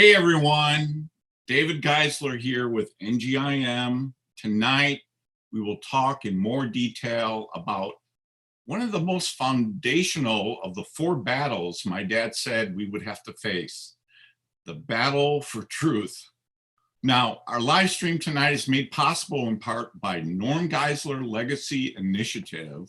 Hey everyone, David Geisler here with NGIM. Tonight, we will talk in more detail about one of the most foundational of the four battles my dad said we would have to face, the battle for truth. Now, our live stream tonight is made possible in part by Norm Geisler Legacy Initiative,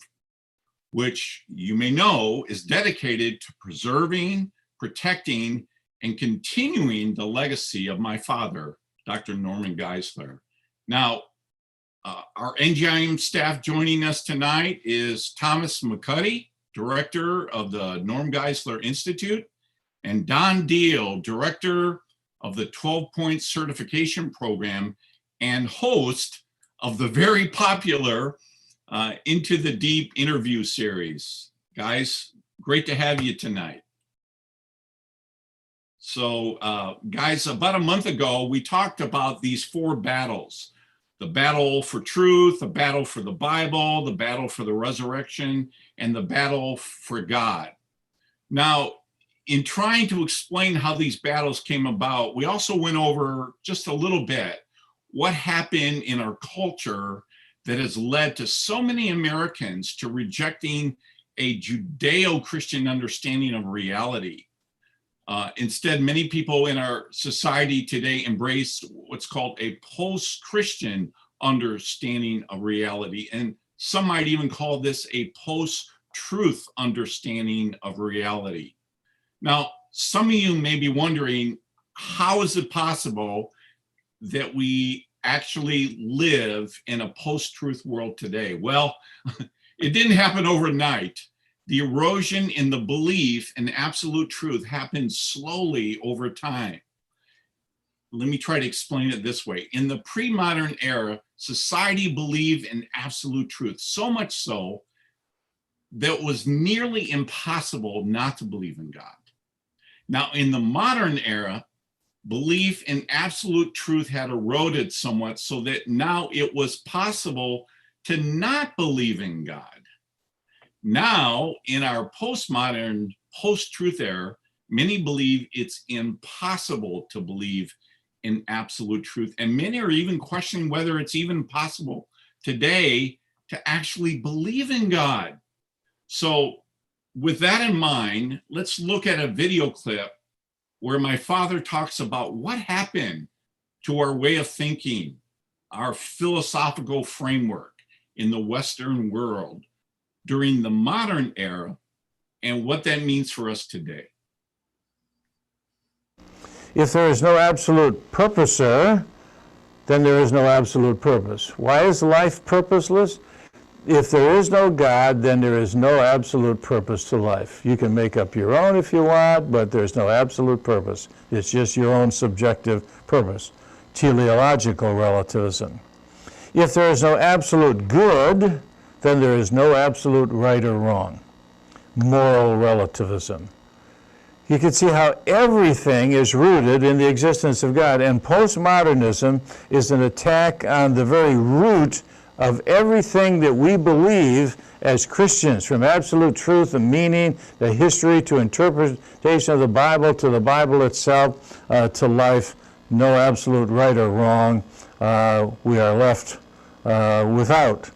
which you may know is dedicated to preserving, protecting, and continuing the legacy of my father, Dr. Norman Geisler. Now, our NGIM staff joining us tonight is Thomas McCuddy, Director of the Norm Geisler Institute, and Don Deal, Director of the 12-Point Certification Program and host of the very popular Into the Deep interview series. Guys, great to have you tonight. So guys, about a month ago, we talked about these four battles: the battle for truth, the battle for the Bible, the battle for the resurrection, and the battle for God. Now, in trying to explain how these battles came about, we also went over just a little bit what happened in our culture that has led to so many Americans to rejecting a Judeo-Christian understanding of reality. Instead, many people in our society today embrace what's called a post-Christian understanding of reality. And some might even call this a post-truth understanding of reality. Now, some of you may be wondering, how is it possible that we actually live in a post-truth world today? Well, it didn't happen overnight. The erosion in the belief in absolute truth happens slowly over time. Let me try to explain it this way. In the pre-modern era, society believed in absolute truth, so much so that it was nearly impossible not to believe in God. Now, in the modern era, belief in absolute truth had eroded somewhat so that now it was possible to not believe in God. Now, in our postmodern, post-truth era, many believe it's impossible to believe in absolute truth. And many are even questioning whether it's even possible today to actually believe in God. So with that in mind, let's look at a video clip where my father talks about what happened to our way of thinking, our philosophical framework in the Western world during the modern era, and what that means for us today. If there is no absolute purposer, then there is no absolute purpose. Why is life purposeless? If there is no God, then there is no absolute purpose to life. You can make up your own if you want, but there's no absolute purpose. It's just your own subjective purpose. Teleological relativism. If there is no absolute good, then there is no absolute right or wrong. Moral relativism. You can see how everything is rooted in the existence of God, and postmodernism is an attack on the very root of everything that we believe as Christians, from absolute truth and meaning, the history to interpretation of the Bible, to the Bible itself, to life. No absolute right or wrong. We are left without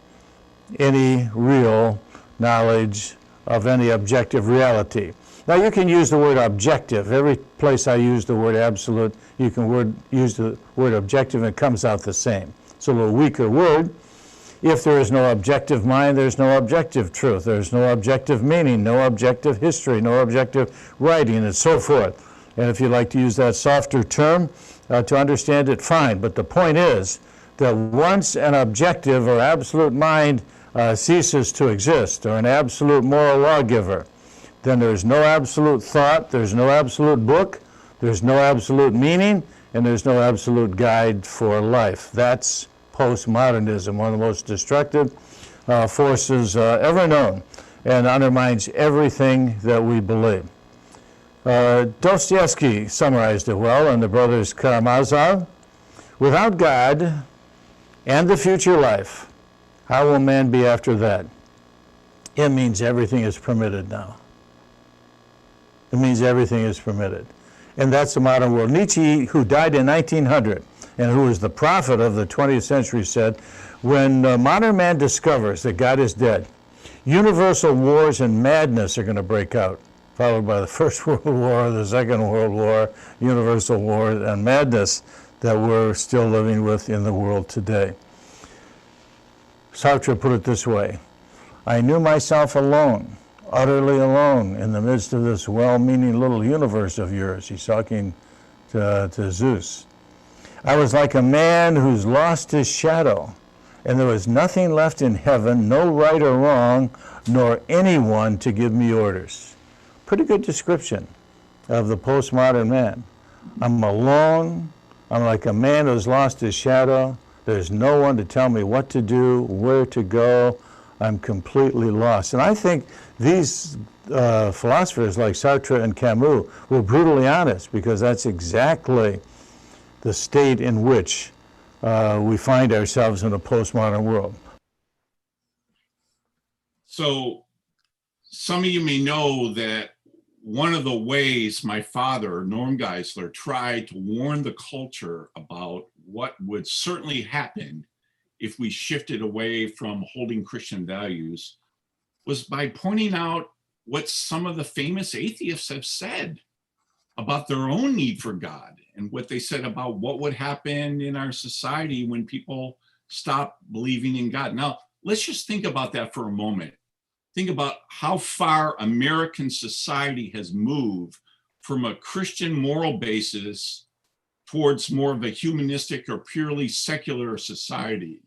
any real knowledge of any objective reality. Now, you can use the word objective. Every place I use the word absolute, you can use the word objective and it comes out the same. It's a little weaker word. If there is no objective mind, there's no objective truth. There's no objective meaning, no objective history, no objective writing, and so forth. And if you'd like to use that softer term to understand it, fine. But the point is that once an objective or absolute mind ceases to exist, or an absolute moral lawgiver, then there's no absolute thought, there's no absolute book, there's no absolute meaning, and there's no absolute guide for life. That's postmodernism, one of the most destructive forces ever known, and undermines everything that we believe. Dostoevsky summarized it well in The Brothers Karamazov. Without God and the future life, how will man be after that? It means everything is permitted now. It means everything is permitted. And that's the modern world. Nietzsche, who died in 1900 and who was the prophet of the 20th century, said, when modern man discovers that God is dead, universal wars and madness are going to break out, followed by the First World War, the Second World War, universal war and madness that we're still living with in the world today. Sartre put it this way: I knew myself alone, utterly alone, in the midst of this well-meaning little universe of yours. He's talking to Zeus. I was like a man who's lost his shadow, and there was nothing left in heaven, no right or wrong, nor anyone to give me orders. Pretty good description of the postmodern man. I'm alone. I'm like a man who's lost his shadow. There's no one to tell me what to do, where to go. I'm completely lost. And I think these philosophers like Sartre and Camus were brutally honest, because that's exactly the state in which we find ourselves in a postmodern world. So some of you may know that one of the ways my father, Norm Geisler, tried to warn the culture about what would certainly happen if we shifted away from holding Christian values was by pointing out what some of the famous atheists have said about their own need for God, and what they said about what would happen in our society when people stop believing in God. Now, let's just think about that for a moment. Think about how far American society has moved from a Christian moral basis towards more of a humanistic or purely secular society.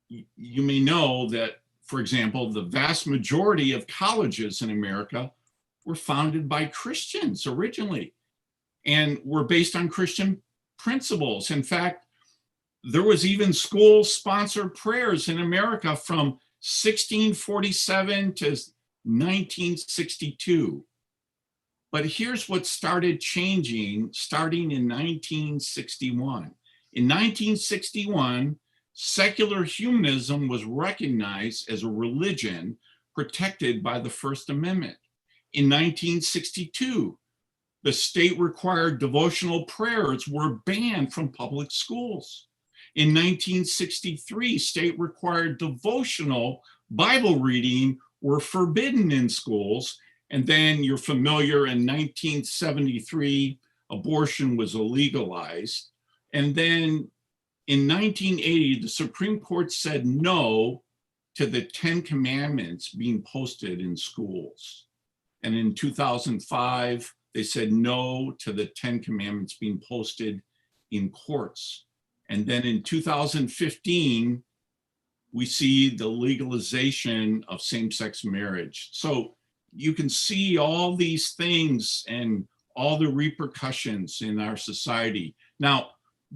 You may know that, for example, the vast majority of colleges in America were founded by Christians originally, and were based on Christian principles. In fact, there was even school-sponsored prayers in America from 1647 to 1962. But here's what started changing starting in 1961. In 1961, secular humanism was recognized as a religion protected by the First Amendment. In 1962, the state-required devotional prayers were banned from public schools. In 1963, state-required devotional Bible reading were forbidden in schools. And then you're familiar, in 1973, abortion was illegalized. And then in 1980, the Supreme Court said no to the 10 Commandments being posted in schools. And in 2005, they said no to the 10 Commandments being posted in courts. And then in 2015, we see the legalization of same-sex marriage. So you can see all these things and all the repercussions in our society. Now,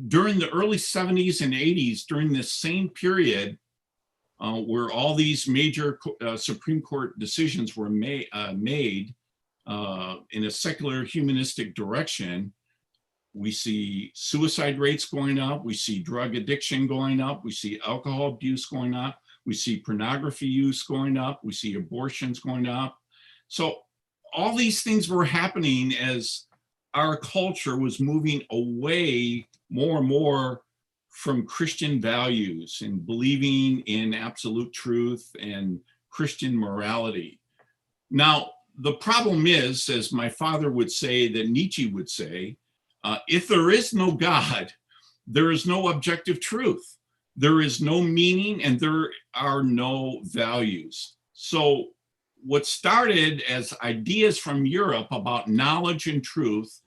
during the early 70s and 80s, during this same period where all these major Supreme Court decisions were made in a secular humanistic direction, we see suicide rates going up, we see drug addiction going up, we see alcohol abuse going up, we see pornography use going up, we see abortions going up. So all these things were happening as our culture was moving away more and more from Christian values and believing in absolute truth and Christian morality. Now, the problem is, as my father would say, that Nietzsche would say, if there is no God, there is no objective truth. There is no meaning and there are no values. So what started as ideas from Europe about knowledge and truth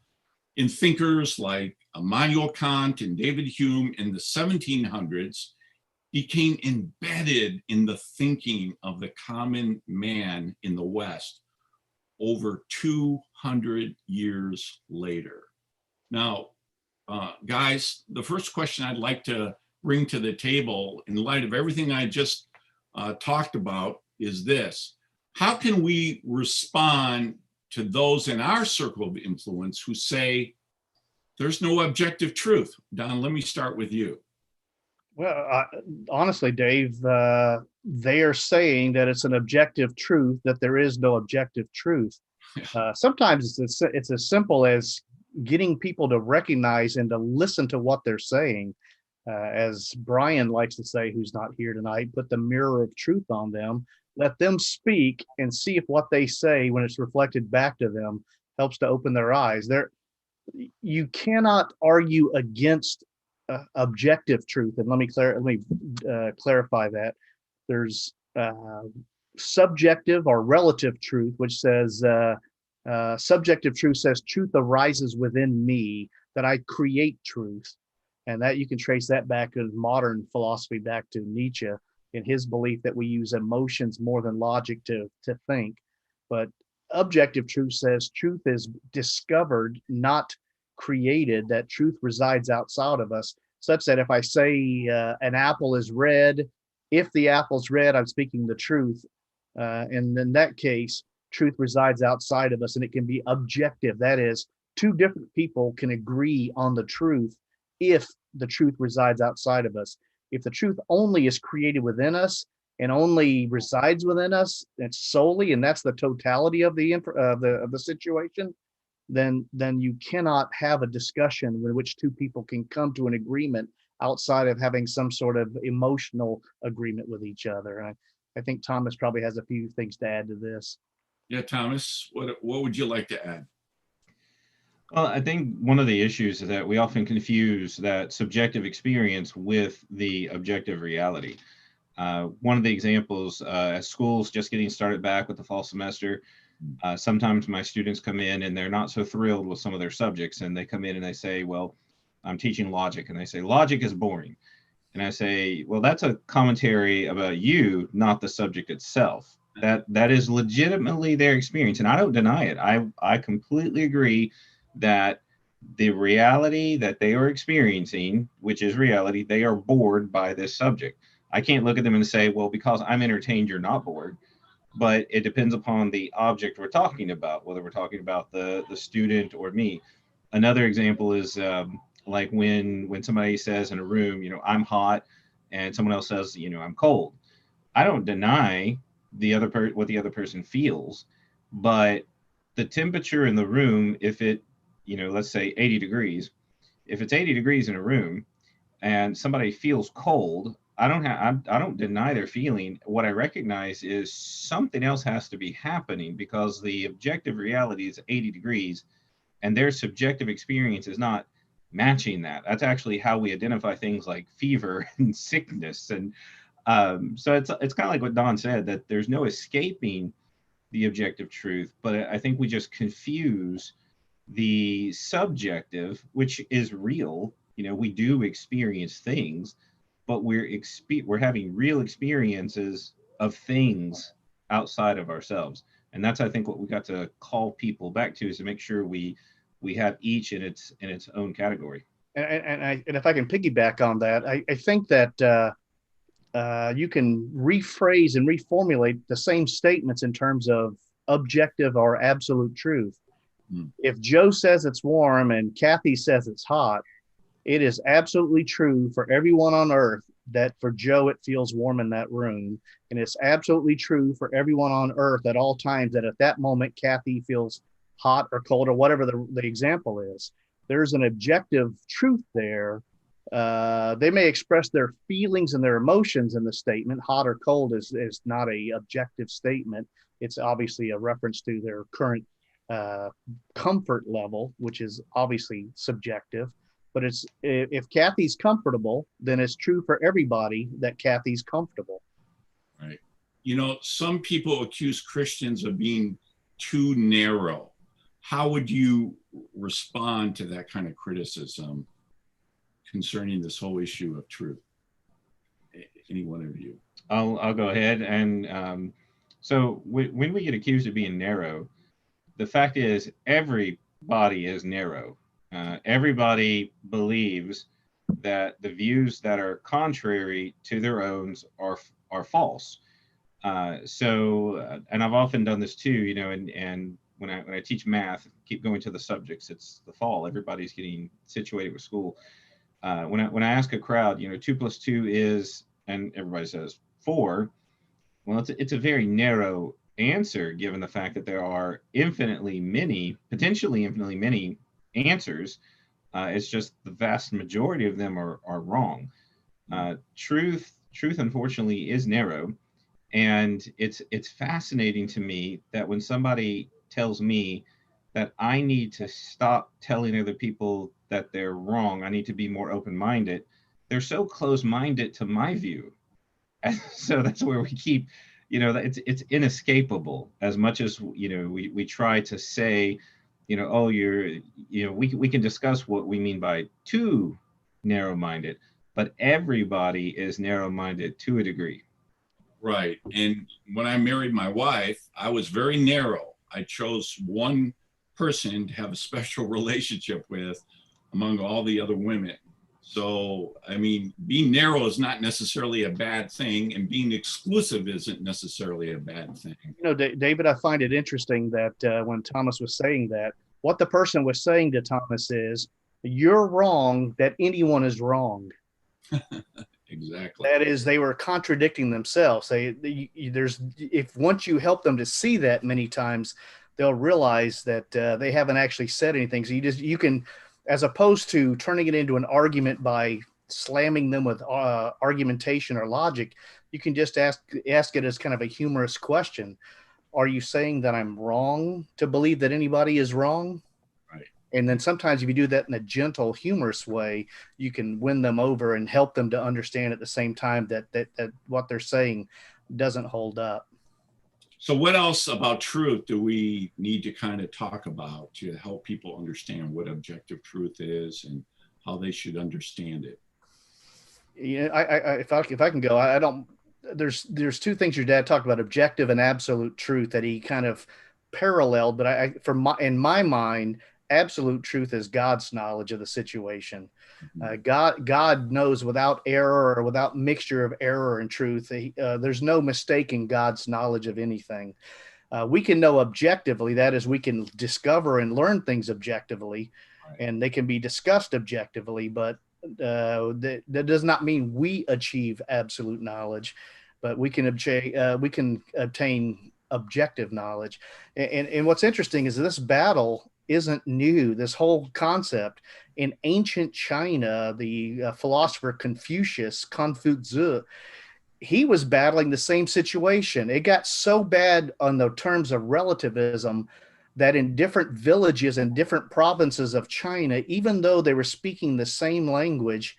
in thinkers like Immanuel Kant and David Hume in the 1700s became embedded in the thinking of the common man in the West over 200 years later. Now, guys, the first question I'd like to bring to the table in light of everything I just talked about is this: how can we respond to those in our circle of influence who say there's no objective truth? Don, let me start with you. Well, honestly, Dave, they are saying that it's an objective truth, that there is no objective truth. Sometimes it's as simple as getting people to recognize and to listen to what they're saying. As Brian likes to say, who's not here tonight, put the mirror of truth on them, let them speak and see if what they say when it's reflected back to them helps to open their eyes. You cannot argue against objective truth. And let me clarify that. There's subjective or relative truth, which says subjective truth says truth arises within me, that I create truth. And that you can trace that back in modern philosophy, back to Nietzsche in his belief that we use emotions more than logic to think. But objective truth says truth is discovered, not created, that truth resides outside of us, such that if I say an apple is red, if the apple's red, I'm speaking the truth. And in that case, truth resides outside of us and it can be objective. That is, two different people can agree on the truth if the truth resides outside of us. If the truth only is created within us and only resides within us, it's solely, and that's the totality of the situation, then you cannot have a discussion in which two people can come to an agreement outside of having some sort of emotional agreement with each other. And I think Thomas probably has a few things to add to this. Yeah, Thomas, what would you like to add? Well, I think one of the issues is that we often confuse that subjective experience with the objective reality. One of the examples, at schools just getting started back with the fall semester, sometimes my students come in and they're not so thrilled with some of their subjects, and they come in and they say, well, I'm teaching logic, and they say, logic is boring. And I say, well, that's a commentary about you, not the subject itself. That is legitimately their experience, and I don't deny it. I completely agree that the reality that they are experiencing, which is reality, they are bored by this subject. I can't look at them and say, well, because I'm entertained, you're not bored. But it depends upon the object we're talking about, whether we're talking about the student or me. Another example is like when somebody says in a room, I'm hot, and someone else says, I'm cold. I don't deny what the other person feels, but the temperature in the room, if it, let's say 80 degrees, if it's 80 degrees in a room and somebody feels cold, I don't deny their feeling. What I recognize is something else has to be happening, because the objective reality is 80 degrees and their subjective experience is not matching that. That's actually how we identify things like fever and sickness. And so it's kind of like what Don said, that there's no escaping the objective truth, but I think we just confuse the subjective, which is real. We do experience things, but we're having real experiences of things outside of ourselves. And that's, I think, what we got to call people back to, is to make sure we have each in its own category. And if I can piggyback on that, I think that you can rephrase and reformulate the same statements in terms of objective or absolute truth. If Joe says it's warm and Kathy says it's hot, it is absolutely true for everyone on earth that for Joe it feels warm in that room. And it's absolutely true for everyone on earth at all times that at that moment Kathy feels hot or cold or whatever the example is. There's an objective truth there. They may express their feelings and their emotions in the statement. Hot or cold is not a objective statement. It's obviously a reference to their current comfort level, which is obviously subjective. But if Kathy's comfortable, then it's true for everybody that Kathy's comfortable. Right. Some people accuse Christians of being too narrow. How would you respond to that kind of criticism concerning this whole issue of truth? Any one of you? I'll go ahead. And so when we get accused of being narrow, the fact is everybody is narrow. Everybody believes that the views that are contrary to their own are false. And I've often done this too, and when I teach math, keep going to the subjects. It's the fall. Everybody's getting situated with school. When I ask a crowd, 2 + 2 is, and everybody says 4. Well, it's a very narrow answer, given the fact that there are infinitely many, potentially infinitely many answers. It's just the vast majority of them are wrong. Truth, unfortunately, is narrow, and it's fascinating to me that when somebody tells me that I need to stop telling other people that they're wrong, I need to be more open-minded, they're so close-minded to my view. And so that's where we keep, it's inescapable. As much as we try to say, oh, we can discuss what we mean by too narrow-minded, but everybody is narrow-minded to a degree. Right. And when I married my wife, I was very narrow. I chose one person to have a special relationship with among all the other women. So, I mean, being narrow is not necessarily a bad thing, and being exclusive isn't necessarily a bad thing. David, I find it interesting that when Thomas was saying that, what the person was saying to Thomas is, "You're wrong. That anyone is wrong." Exactly. That is, they were contradicting themselves. If once you help them to see that many times, they'll realize that they haven't actually said anything. So you can, as opposed to turning it into an argument by slamming them with argumentation or logic, you can just ask it as kind of a humorous question. Are you saying that I'm wrong to believe that anybody is wrong? Right. And then sometimes if you do that in a gentle, humorous way, you can win them over and help them to understand at the same time that what they're saying doesn't hold up. So what else about truth do we need to kind of talk about to help people understand what objective truth is and how they should understand it? Yeah, if I can go, I don't. There's two things your dad talked about: objective and absolute truth that he kind of paralleled. But in my mind, absolute truth is God's knowledge of the situation. God knows without error or without mixture of error and truth. There's no mistaking God's knowledge of anything. We can know objectively, that is, we can discover and learn things objectively, Right. and they can be discussed objectively, but that does not mean we achieve absolute knowledge, but we can obtain objective knowledge. And what's interesting is this battle isn't new. This whole concept in ancient China, the philosopher Confucius, he was battling the same situation. It got so bad on the terms of relativism that in different villages and different provinces of China, even though they were speaking the same language,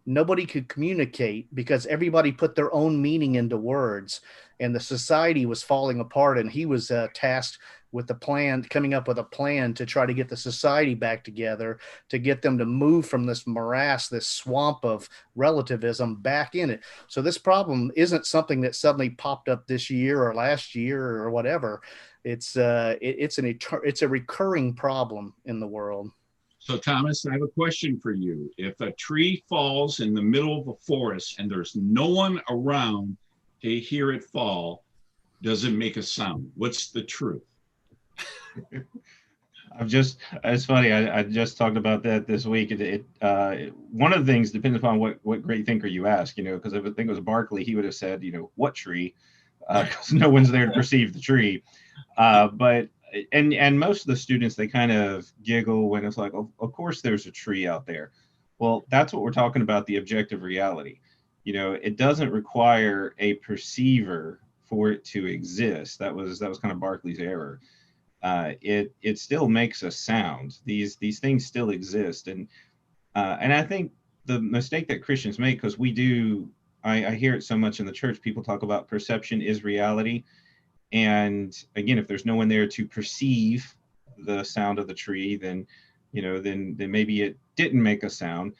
nobody could communicate because everybody put their own meaning into words, and the society was falling apart. And he was tasked with coming up with a plan to try to get the society back together, to get them to move from this morass, this swamp of relativism back in it. So this problem isn't something that suddenly popped up this year or last year or whatever. It's a recurring problem in the world. So Thomas, I have a question for you. If a tree falls in the middle of a forest and there's no one around to hear it fall, does it make a sound? What's the truth? It's funny. I just talked about that this week. One of the things depends upon what great thinker you ask, because if I think it was Berkeley, he would have said, what tree? Because no one's there to perceive the tree. But most of the students, they kind of giggle when it's like, oh, of course there's a tree out there. Well, that's what we're talking about, the objective reality. It doesn't require a perceiver for it to exist. That was kind of Berkeley's error. It still makes a sound. These things still exist, and I think the mistake that Christians make, because I hear it so much in the church, people talk about perception is reality, and again, if there's no one there to perceive the sound of the tree, then maybe it didn't make a sound,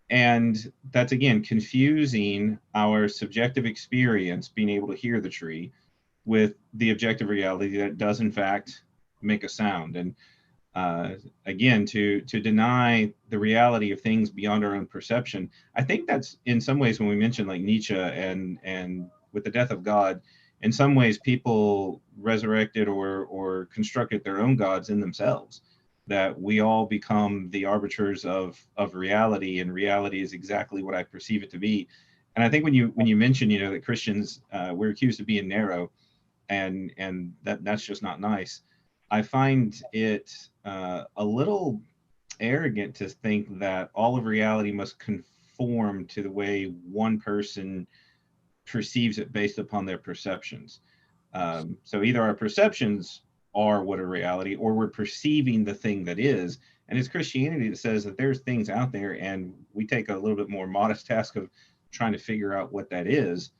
and that's again confusing our subjective experience, being able to hear the tree, with the objective reality that does in fact make a sound. And again, to deny the reality of things beyond our own perception, I think that's in some ways, when we mention like Nietzsche and with the death of God, in some ways people resurrected or constructed their own gods in themselves, that we all become the arbiters of reality, and reality is exactly what I perceive it to be. And I think when you mention, that Christians, we're accused of being narrow, and that's just not nice. I find it a little arrogant to think that all of reality must conform to the way one person perceives it based upon their perceptions. So either our perceptions are what a reality, or we're perceiving the thing that is. And it's Christianity that says that there's things out there, and we take a little bit more modest task of trying to figure out what that is.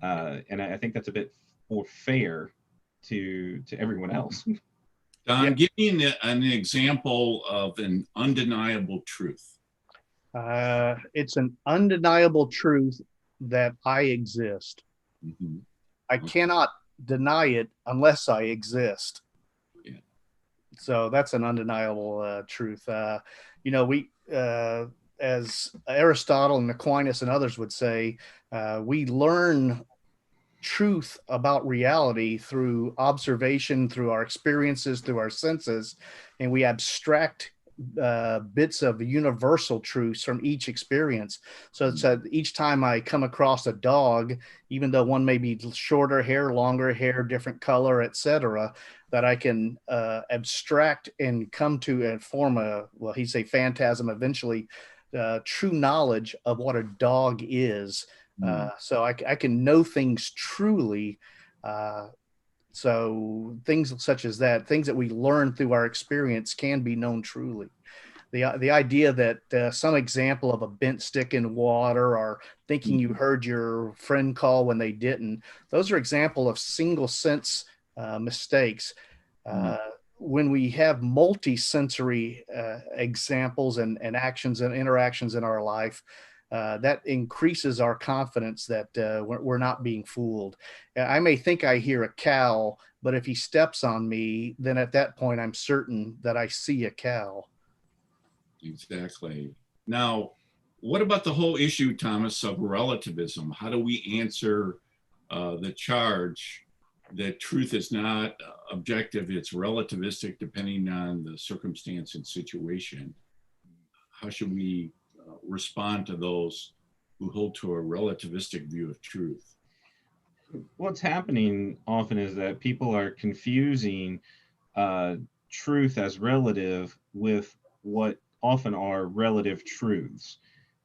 And I think that's a bit more fair to everyone else. Don, Yeah. give me an example of an undeniable truth. It's an undeniable truth that I exist. Mhm. I cannot deny it unless I exist. Yeah. So that's an undeniable truth. We, as Aristotle and Aquinas and others would say, we learn truth about reality through observation, through our experiences, through our senses, and we abstract bits of universal truths from each experience. So it's each time I come across a dog, even though one may be shorter hair, longer hair, different color, etc., that I can abstract and come to and form he'd say phantasm, eventually true knowledge of what a dog is. So I can know things truly. So things such as that, things that we learn through our experience, can be known truly. The idea that some example of a bent stick in water, or thinking you heard your friend call when they didn't, those are example of single sense mistakes. When we have multi-sensory examples and actions and interactions in our life, that increases our confidence that we're not being fooled. I may think I hear a cow, but if he steps on me, then at that point, I'm certain that I see a cow. Exactly. Now, what about the whole issue, Thomas, of relativism? How do we answer the charge that truth is not objective, it's relativistic depending on the circumstance and situation? How should we respond to those who hold to a relativistic view of truth? What's happening often is that people are confusing truth as relative with what often are relative truths.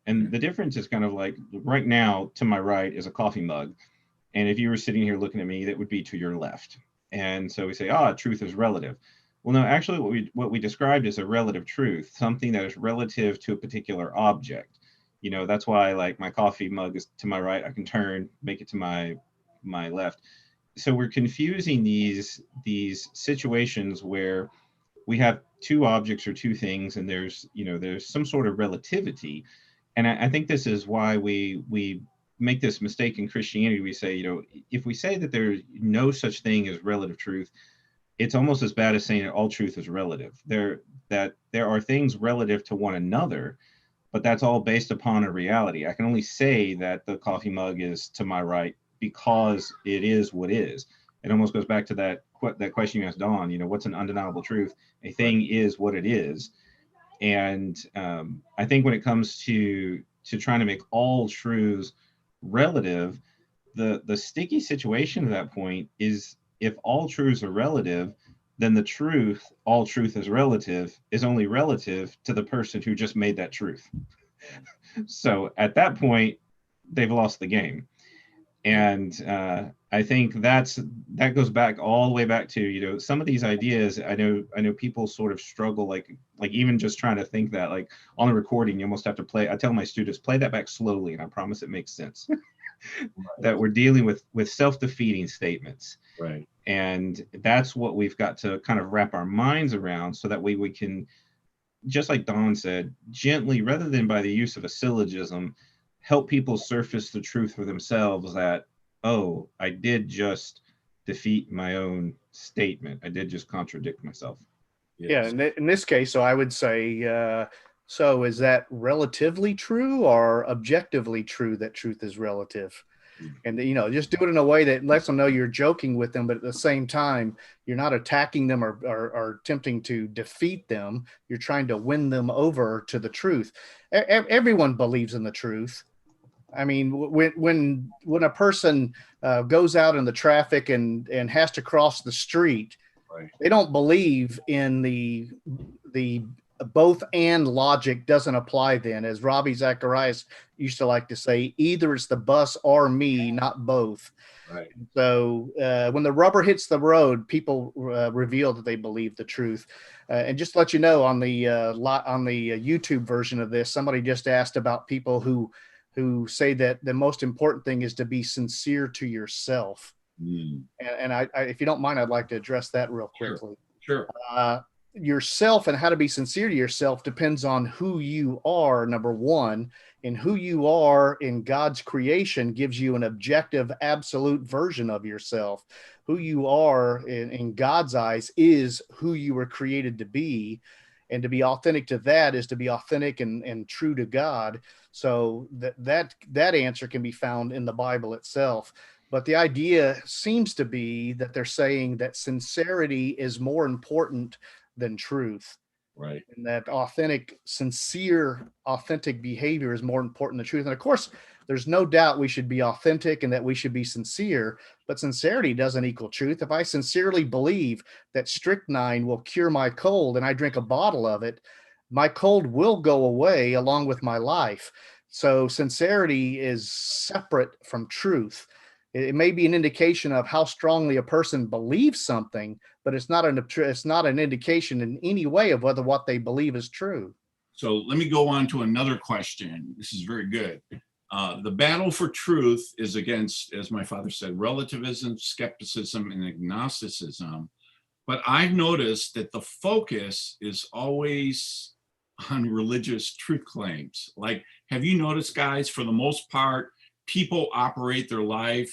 And the difference is kind of like, right now, to my right is a coffee mug. And if you were sitting here looking at me, that would be to your left. And so we say, truth is relative. Well, no, actually what we described is a relative truth, something that is relative to a particular object. That's why, like, my coffee mug is to my right. I can turn, make it to my left. So we're confusing these situations where we have two objects or two things, and there's some sort of relativity. And I think this is why we make this mistake in Christianity. We say, if we say that there's no such thing as relative truth, it's almost as bad as saying that all truth is relative. That there are things relative to one another, but that's all based upon a reality. I can only say that the coffee mug is to my right because it is what is. It almost goes back to that question you asked Dawn, what's an undeniable truth? A thing is what it is. And I think when it comes to trying to make all truths relative, the sticky situation at that point is, if all truths are relative, then the truth, all truth is relative, is only relative to the person who just made that truth. So at that point, they've lost the game. And I think that goes back all the way back to, some of these ideas. I know people sort of struggle, like even just trying to think that, like, on the recording, you almost have to play. I tell my students, play that back slowly, and I promise it makes sense. That we're dealing with self-defeating statements. Right. And that's what we've got to kind of wrap our minds around, so that way we can, just like Don said, gently, rather than by the use of a syllogism, help people surface the truth for themselves that, I did just defeat my own statement. I did just contradict myself. Yes. Yeah, in this case, so I would say, so is that relatively true or objectively true that truth is relative? And, just do it in a way that lets them know you're joking with them, but at the same time, you're not attacking them or attempting to defeat them. You're trying to win them over to the truth. Everyone believes in the truth. I mean, when a person goes out in the traffic and has to cross the street, Right. they don't believe in the both and logic doesn't apply then. As Robbie Zacharias used to like to say, either it's the bus or me, not both. Right. So when the rubber hits the road, people reveal that they believe the truth. And just to let you know, on the YouTube version of this, somebody just asked about people who say that the most important thing is to be sincere to yourself. Mm. And I, if you don't mind, I'd like to address that real Sure. quickly. Sure. Yourself and how to be sincere to yourself depends on who you are, number one, and who you are in God's creation gives you an objective, absolute version of yourself. Who you are in God's eyes is who you were created to be. And to be authentic to that is to be authentic and true to God. So that answer can be found in the Bible itself. But the idea seems to be that they're saying that sincerity is more important than truth. Right. And that sincere, authentic behavior is more important than truth. And of course, there's no doubt we should be authentic and that we should be sincere, but sincerity doesn't equal truth. If I sincerely believe that strychnine will cure my cold and I drink a bottle of it, my cold will go away along with my life. So sincerity is separate from truth. It may be an indication of how strongly a person believes something, but it's not an indication in any way of whether what they believe is true. So let me go on to another question. This is very good. The battle for truth is against, as my father said, relativism, skepticism, and agnosticism. But I've noticed that the focus is always on religious truth claims. Like, have you noticed, guys, for the most part, people operate their life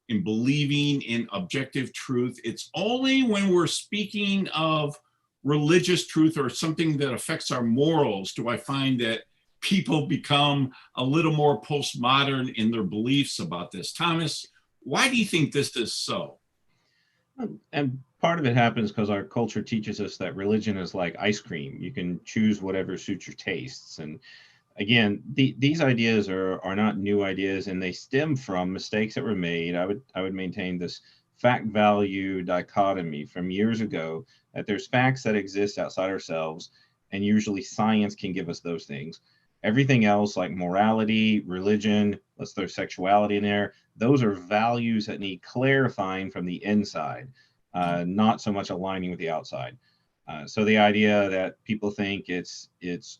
in believing in objective truth? It's only when we're speaking of religious truth or something that affects our morals do I find that people become a little more postmodern in their beliefs about this. Thomas, why do you think this is so? And part of it happens because our culture teaches us that religion is like ice cream. You can choose whatever suits your tastes. And again, these ideas are not new ideas, and they stem from mistakes that were made. I would maintain this fact value dichotomy from years ago, that there's facts that exist outside ourselves, and usually science can give us those things. Everything else, like morality, religion, let's throw sexuality in there, those are values that need clarifying from the inside, not so much aligning with the outside. So the idea that people think it's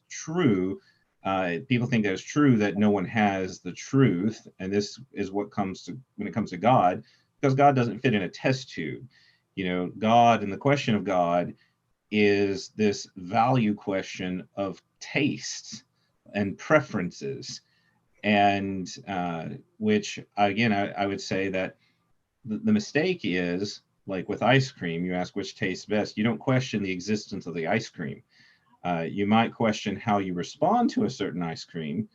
true, people think that it's true that no one has the truth, and this is what comes to when it comes to God, because God doesn't fit in a test tube. You know, God, and the question of God is this value question of tastes and preferences, and which again, I would say that the mistake is, like with ice cream, you ask which tastes best. You don't question the existence of the ice cream. You might question how you respond to a certain ice cream,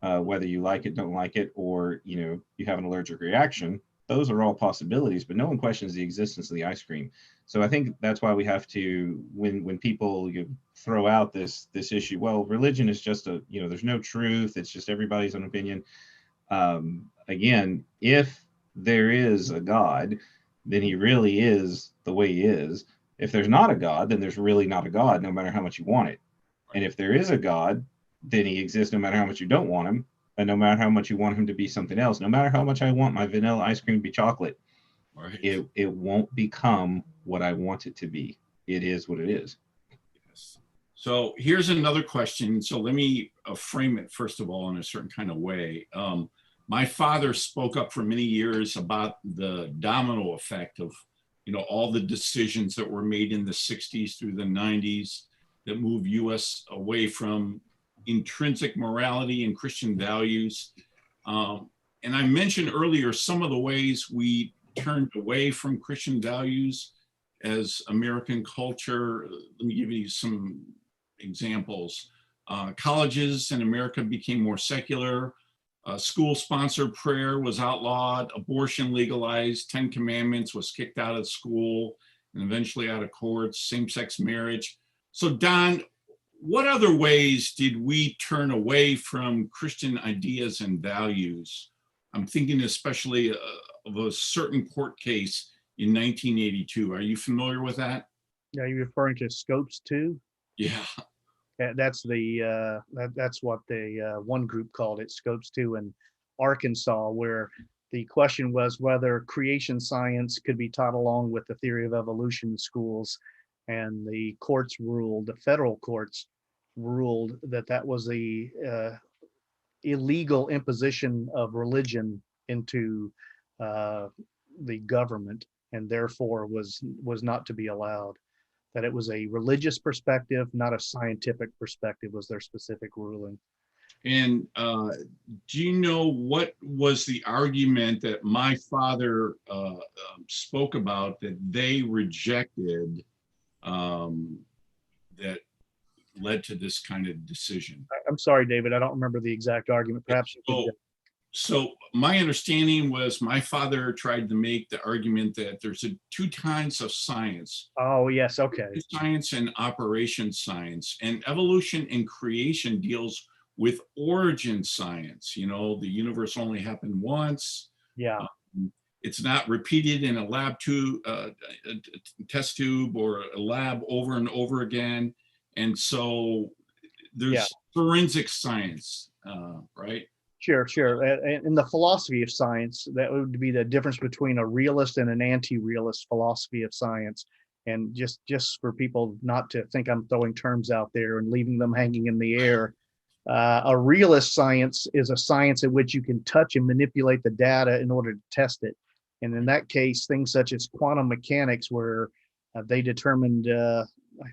whether you like it, don't like it, or you have an allergic reaction. Those are all possibilities, but no one questions the existence of the ice cream. So I think that's why we have to, when people throw out this issue, well, religion is just there's no truth. It's just everybody's own opinion. Again, if there is a God, then he really is the way he is. If there's not a God, then there's really not a God, no matter how much you want it. And if there is a God, then he exists no matter how much you don't want him, and no matter how much you want him to be something else. No matter how much I want my vanilla ice cream to be chocolate, right, it won't become what I want it to be. It is what it is. Yes. So here's another question. So let me frame it, first of all, in a certain kind of way. My father spoke up for many years about the domino effect of all the decisions that were made in the 60s through the 90s that moved US away from intrinsic morality and Christian values. And I mentioned earlier some of the ways we turned away from Christian values as American culture. Let me give you some examples. Colleges in America became more secular. School-sponsored prayer was outlawed, abortion legalized, 10 Commandments was kicked out of school and eventually out of courts, same-sex marriage. So Don, what other ways did we turn away from Christian ideas and values? I'm thinking especially of a certain court case in 1982. Are you familiar with that? Are you referring to Scopes 2? Yeah. That's that's what the one group called it, Scopes 2 in Arkansas, where the question was whether creation science could be taught along with the theory of evolution in schools. And the courts ruled, the federal courts ruled that that was the illegal imposition of religion into the government, and therefore was not to be allowed. That it was a religious perspective, not a scientific perspective, was their specific ruling. And do you know what was the argument that my father spoke about that they rejected that led to this kind of decision? I'm sorry, David, I don't remember the exact argument. Perhaps you could. So my understanding was my father tried to make the argument that there's two kinds of science. Oh, yes, okay. Science and operation science, and evolution and creation deals with origin science. You know, the universe only happened once. Yeah. It's not repeated in a lab test tube or a lab over and over again. And so there's forensic science, right? Sure, sure. In the philosophy of science, that would be the difference between a realist and an anti-realist philosophy of science. And just for people not to think I'm throwing terms out there and leaving them hanging in the air, a realist science is a science in which you can touch and manipulate the data in order to test it. And in that case, things such as quantum mechanics, where they determined, I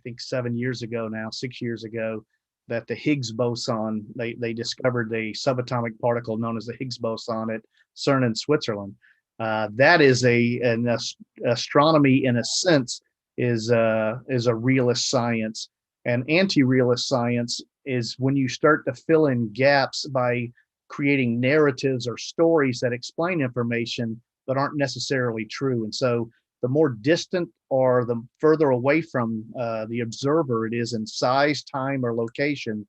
think 6 years ago, that the Higgs boson, they discovered a subatomic particle known as the Higgs boson at CERN in Switzerland. That is an astronomy, in a sense, is a realist science. And anti-realist science is when you start to fill in gaps by creating narratives or stories that explain information but aren't necessarily true. And so the more distant or the further away from the observer it is in size, time, or location,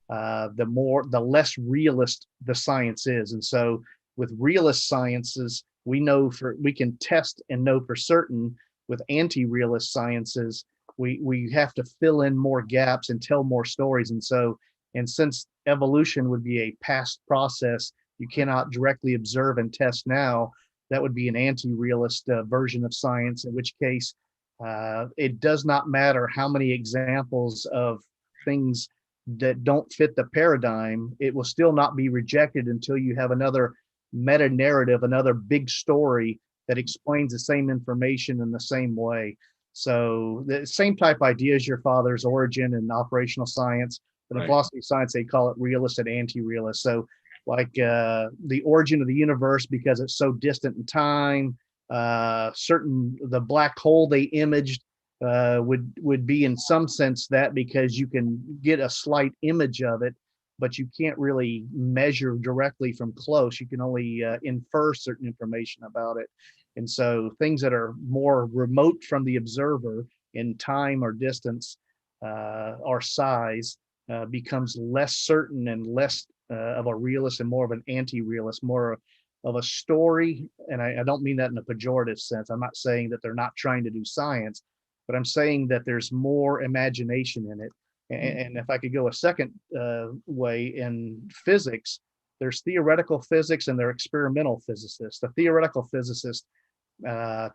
the less realist the science is. And so with realist sciences, we can test and know for certain. With anti-realist sciences, we have to fill in more gaps and tell more stories. And since evolution would be a past process, you cannot directly observe and test now. That would be an anti-realist version of science, in which case it does not matter how many examples of things that don't fit the paradigm, it will still not be rejected until you have another meta narrative, another big story that explains the same information in the same way. So the same type idea as your father's origin and operational science, but in philosophy of science, they call it realist and anti-realist. So like the origin of the universe, because it's so distant in time, the black hole they imaged would be in some sense that, because you can get a slight image of it, but you can't really measure directly from close. You can only infer certain information about it. And so things that are more remote from the observer in time or distance or size becomes less certain and less of a realist and more of an anti-realist, more of a story. And I don't mean that in a pejorative sense. I'm not saying that they're not trying to do science, but I'm saying that there's more imagination in it. And if I could go a second way, in physics, there's theoretical physics and there are experimental physicists. The theoretical physicist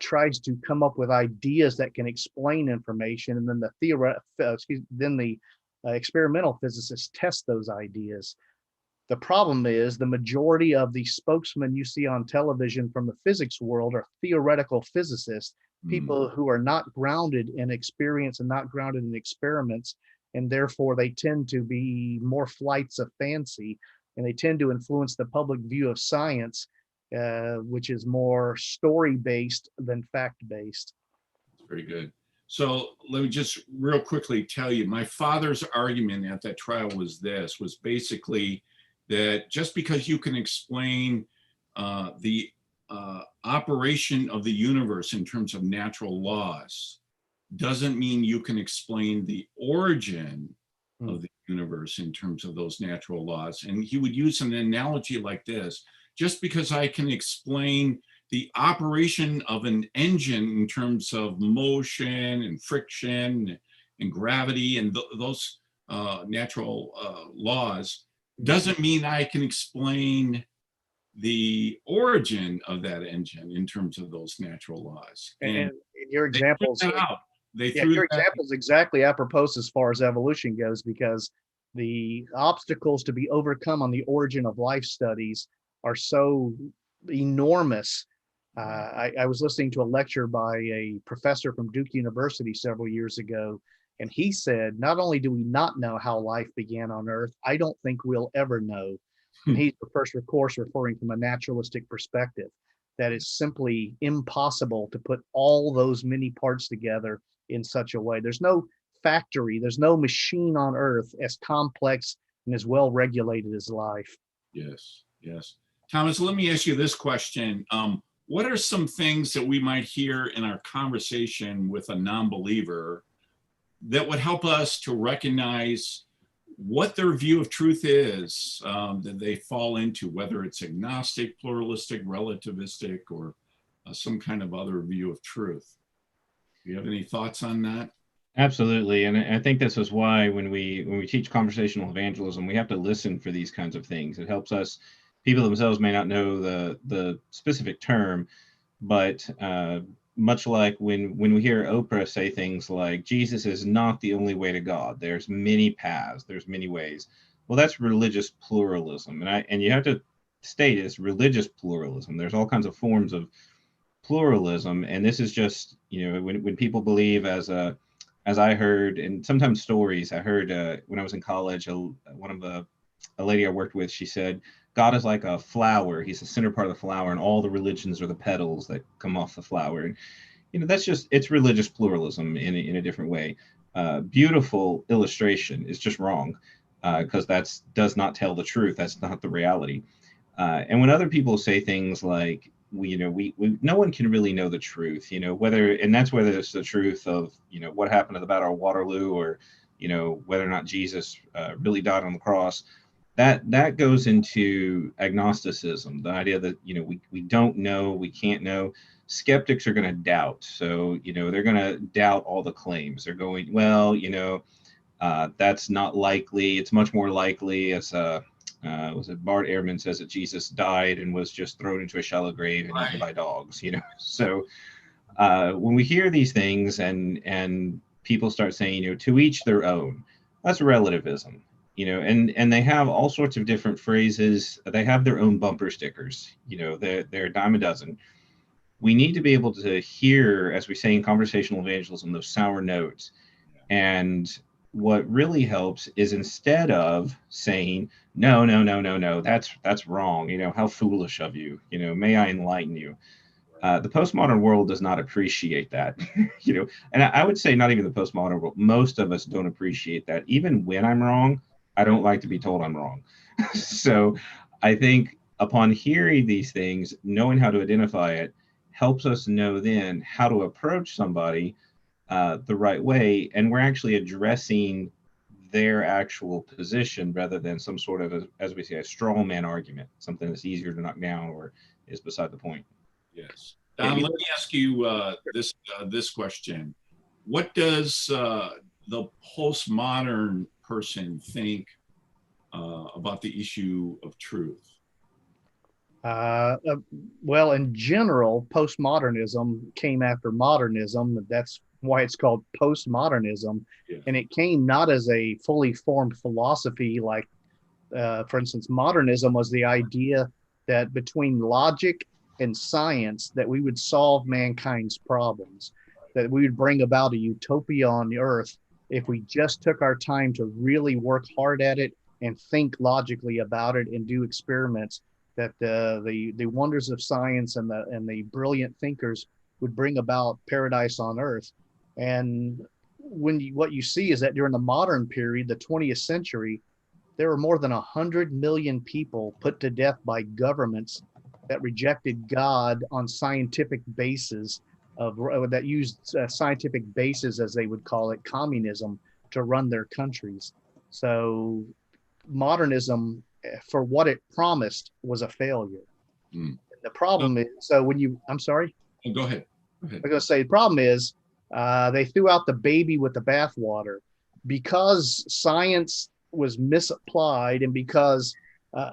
tries to come up with ideas that can explain information, and then the experimental physicists test those ideas. The problem is the majority of the spokesmen you see on television from the physics world are theoretical physicists, people who are not grounded in experience and not grounded in experiments, and therefore they tend to be more flights of fancy, and they tend to influence the public view of science, which is more story-based than fact-based. Very good. So let me just real quickly tell you, my father's argument at that trial was basically that just because you can explain the operation of the universe in terms of natural laws doesn't mean you can explain the origin of the universe in terms of those natural laws. And he would use an analogy like this: just because I can explain the operation of an engine in terms of motion and friction and gravity and those natural laws, doesn't mean I can explain the origin of that engine in terms of those natural laws. And your they threw examples, that out. They yeah, threw your that. example's exactly apropos as far as evolution goes, because the obstacles to be overcome on the origin of life studies are so enormous. I was listening to a lecture by a professor from Duke University several years ago, and he said, not only do we not know how life began on Earth, I don't think we'll ever know. And he's, of course, referring from a naturalistic perspective, that it's simply impossible to put all those many parts together in such a way. There's no factory, there's no machine on Earth as complex and as well regulated as life. Yes, yes. Thomas, let me ask you this question. What are some things that we might hear in our conversation with a non-believer that would help us to recognize what their view of truth is that they fall into, whether it's agnostic, pluralistic, relativistic, or some kind of other view of truth? Do you have any thoughts on that? Absolutely, and I think this is why when we teach conversational evangelism, we have to listen for these kinds of things. It helps us. People themselves may not know the specific term, but much like when we hear Oprah say things like Jesus is not the only way to God, there's many paths, there's many ways. Well, that's religious pluralism, and you have to state it's religious pluralism. There's all kinds of forms of pluralism, and this is just, when people believe, as I heard, and sometimes stories I heard when I was in college, a lady I worked with, she said, God is like a flower. He's the center part of the flower, and all the religions are the petals that come off the flower. And that's just, it's religious pluralism in a different way. Beautiful illustration is just wrong, because that does not tell the truth. That's not the reality. And when other people say things like, no one can really know the truth, whether it's the truth of, what happened at the Battle of Waterloo, or, whether or not Jesus really died on the cross. That goes into agnosticism, the idea that, we don't know, we can't know. Skeptics are going to doubt. So, they're going to doubt all the claims. They're going, well, that's not likely. It's much more likely, as was it Bart Ehrman says, that Jesus died and was just thrown into a shallow grave and eaten by dogs, So when we hear these things and people start saying, to each their own, that's relativism. And they have all sorts of different phrases. They have their own bumper stickers, they're a dime a dozen. We need to be able to hear, as we say in conversational evangelism, those sour notes. And what really helps is, instead of saying, no, that's wrong, how foolish of you, may I enlighten you. The postmodern world does not appreciate that, and I would say not even the postmodern world. Most of us don't appreciate that. Even when I'm wrong, I don't like to be told I'm wrong. So I think upon hearing these things, knowing how to identify it helps us know then how to approach somebody the right way. And we're actually addressing their actual position rather than some sort of, as we say, a straw man argument, something that's easier to knock down or is beside the point. Yes. Don, let me ask you this question. What does the postmodern person think about the issue of truth? Well, in general, postmodernism came after modernism. That's why it's called postmodernism. Yeah. And it came not as a fully formed philosophy, like, for instance, modernism was the idea that between logic and science, that we would solve mankind's problems, that we would bring about a utopia on the earth if we just took our time to really work hard at it and think logically about it and do experiments, that the wonders of science and the brilliant thinkers would bring about paradise on earth. And what you see is that during the modern period, the 20th century, there were more than 100 million people put to death by governments that rejected God on scientific basis, that used scientific basis, as they would call it, communism, to run their countries. So modernism, for what it promised, was a failure. Mm. The problem is, so when you, I'm sorry, Oh, go ahead. Go ahead. I'm going to say the problem is they threw out the baby with the bathwater because science was misapplied and because, uh,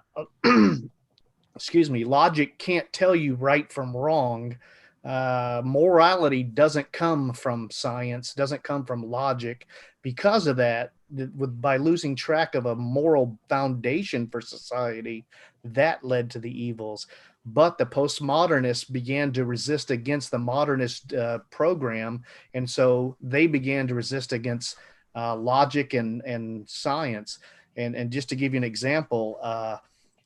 excuse me, logic can't tell you right from wrong. Morality doesn't come from science, doesn't come from logic. Because of that, by losing track of a moral foundation for society, that led to the evils. But the postmodernists began to resist against the modernist program, and so they began to resist against logic and science. And just to give you an example,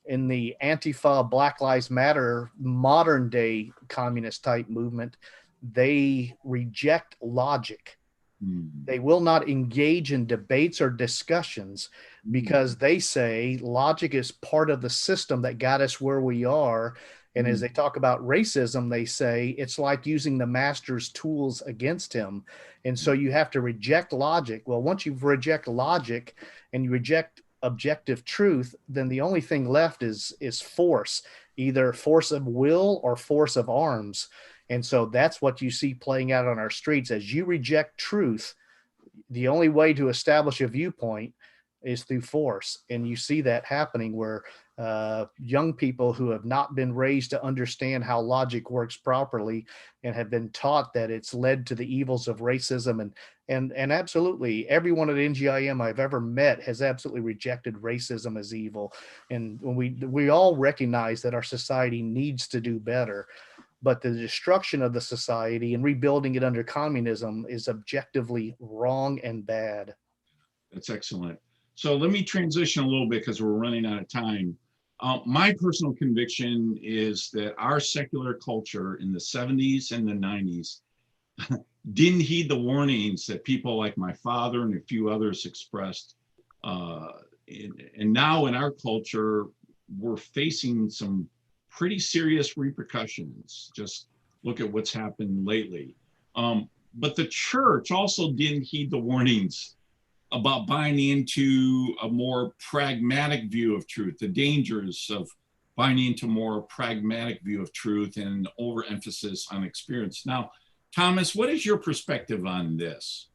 in the Antifa, Black Lives Matter, modern day communist type movement, they reject logic. They will not engage in debates or discussions because they say logic is part of the system that got us where we are. And as they talk about racism, they say it's like using the master's tools against him. And so you have to reject logic. Well, once you reject logic and you reject objective truth, then the only thing left is force, either force of will or force of arms. And so that's what you see playing out on our streets. As you reject truth, the only way to establish a viewpoint is through force. And you see that happening where young people who have not been raised to understand how logic works properly and have been taught that it's led to the evils of racism. And absolutely everyone at NGIM I've ever met has absolutely rejected racism as evil. And when we all recognize that our society needs to do better, but the destruction of the society and rebuilding it under communism is objectively wrong and bad. That's excellent. So let me transition a little bit because we're running out of time. My personal conviction is that our secular culture in the 70s and the 90s didn't heed the warnings that people like my father and a few others expressed. And now in our culture, we're facing some pretty serious repercussions. Just look at what's happened lately. But the church also didn't heed the warnings about buying into a more pragmatic view of truth, the dangers of buying into a more pragmatic view of truth and overemphasis on experience. Now, Thomas, what is your perspective on this?